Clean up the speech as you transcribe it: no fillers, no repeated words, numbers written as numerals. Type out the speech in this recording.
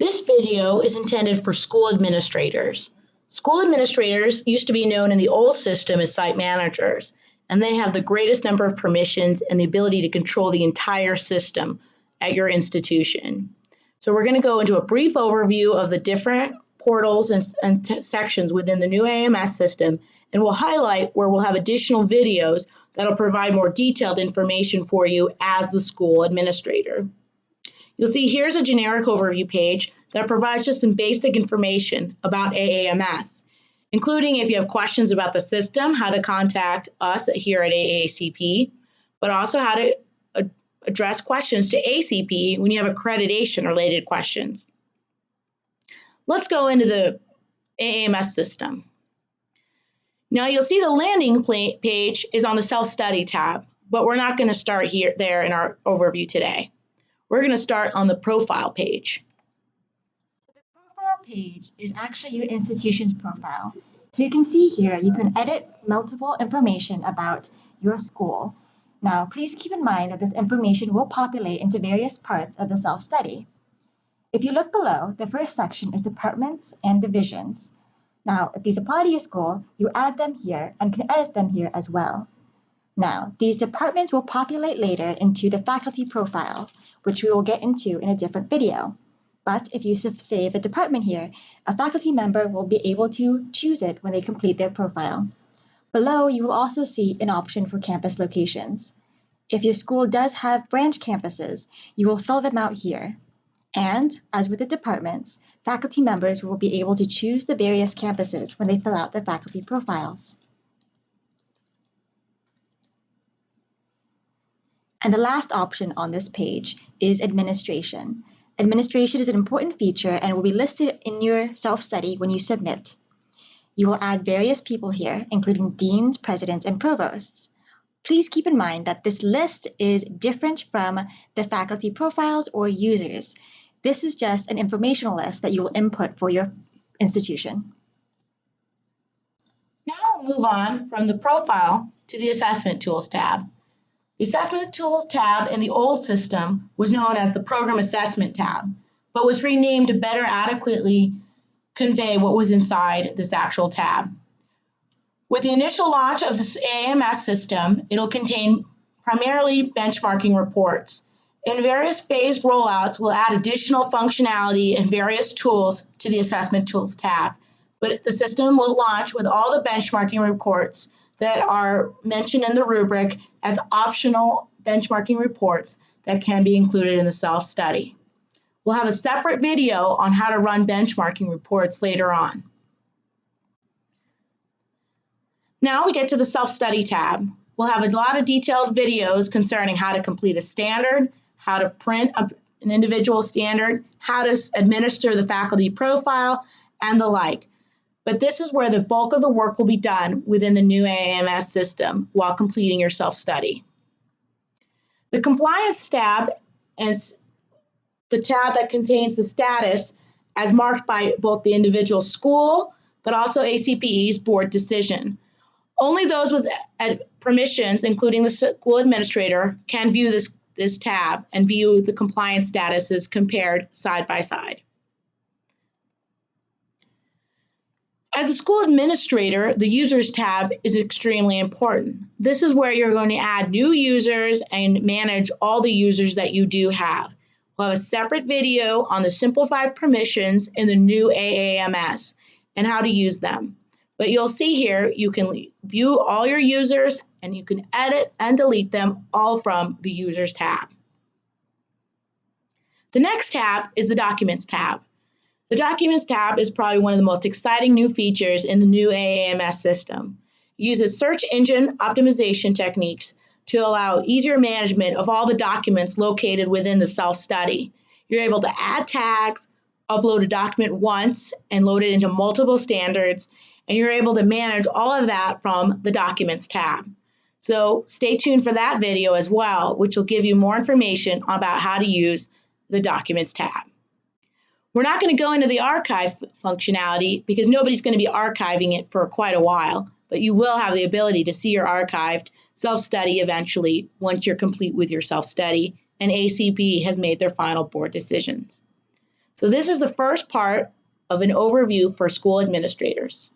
This video is intended for school administrators. School administrators used to be known in the old system as site managers, and they have the greatest number of permissions and the ability to control the entire system at your institution. So we're going to go into a brief overview of the different portals and sections within the new AAMS system, and we'll highlight where we'll have additional videos that'll provide more detailed information for you as the school administrator. You'll see here's a generic overview page that provides just some basic information about AAMS, including if you have questions about the system, how to contact us here at AACP, but also how to address questions to ACP when you have accreditation-related questions. Let's go into the AAMS system. Now you'll see the landing page is on the Self-Study tab, but we're not going to start there in our overview today. We're going to start on the Profile page. So the Profile page is actually your institution's profile. So you can see here, you can edit multiple information about your school. Now, please keep in mind that this information will populate into various parts of the self-study. If you look below, the first section is departments and divisions. Now, if these apply to your school, you add them here and can edit them here as well. Now, these departments will populate later into the faculty profile, which we will get into in a different video. But if you save a department here, a faculty member will be able to choose it when they complete their profile. Below, you will also see an option for campus locations. If your school does have branch campuses, you will fill them out here. And, as with the departments, faculty members will be able to choose the various campuses when they fill out the faculty profiles. And the last option on this page is administration. Administration is an important feature and will be listed in your self-study when you submit. You will add various people here, including deans, presidents, and provosts. Please keep in mind that this list is different from the faculty profiles or users. This is just an informational list that you will input for your institution. Now we'll move on from the Profile to the Assessment Tools tab. The Assessment Tools tab in the old system was known as the Program Assessment tab, but was renamed to better adequately convey what was inside this actual tab. With the initial launch of this AAMS system, it'll contain primarily benchmarking reports. In various phased rollouts, we'll add additional functionality and various tools to the Assessment Tools tab, but the system will launch with all the benchmarking reports that are mentioned in the rubric as optional benchmarking reports that can be included in the self-study. We'll have a separate video on how to run benchmarking reports later on. Now we get to the self-study tab. We'll have a lot of detailed videos concerning how to complete a standard, how to print an individual standard, how to administer the faculty profile, and the like. But this is where the bulk of the work will be done within the new AAMS system while completing your self-study. The Compliance tab is the tab that contains the status as marked by both the individual school, but also ACPE's board decision. Only those with permissions, including the school administrator, can view this tab and view the compliance statuses compared side by side. As a school administrator, the Users tab is extremely important. This is where you're going to add new users and manage all the users that you do have. We'll have a separate video on the simplified permissions in the new AAMS and how to use them. But you'll see here, you can view all your users and you can edit and delete them all from the Users tab. The next tab is the Documents tab. The Documents tab is probably one of the most exciting new features in the new AAMS system. It uses search engine optimization techniques to allow easier management of all the documents located within the self-study. You're able to add tags, upload a document once, and load it into multiple standards, and you're able to manage all of that from the Documents tab. So stay tuned for that video as well, which will give you more information about how to use the Documents tab. We're not going to go into the archive functionality because nobody's going to be archiving it for quite a while, but you will have the ability to see your archived self-study eventually once you're complete with your self-study and ACP has made their final board decisions. So this is the first part of an overview for school administrators.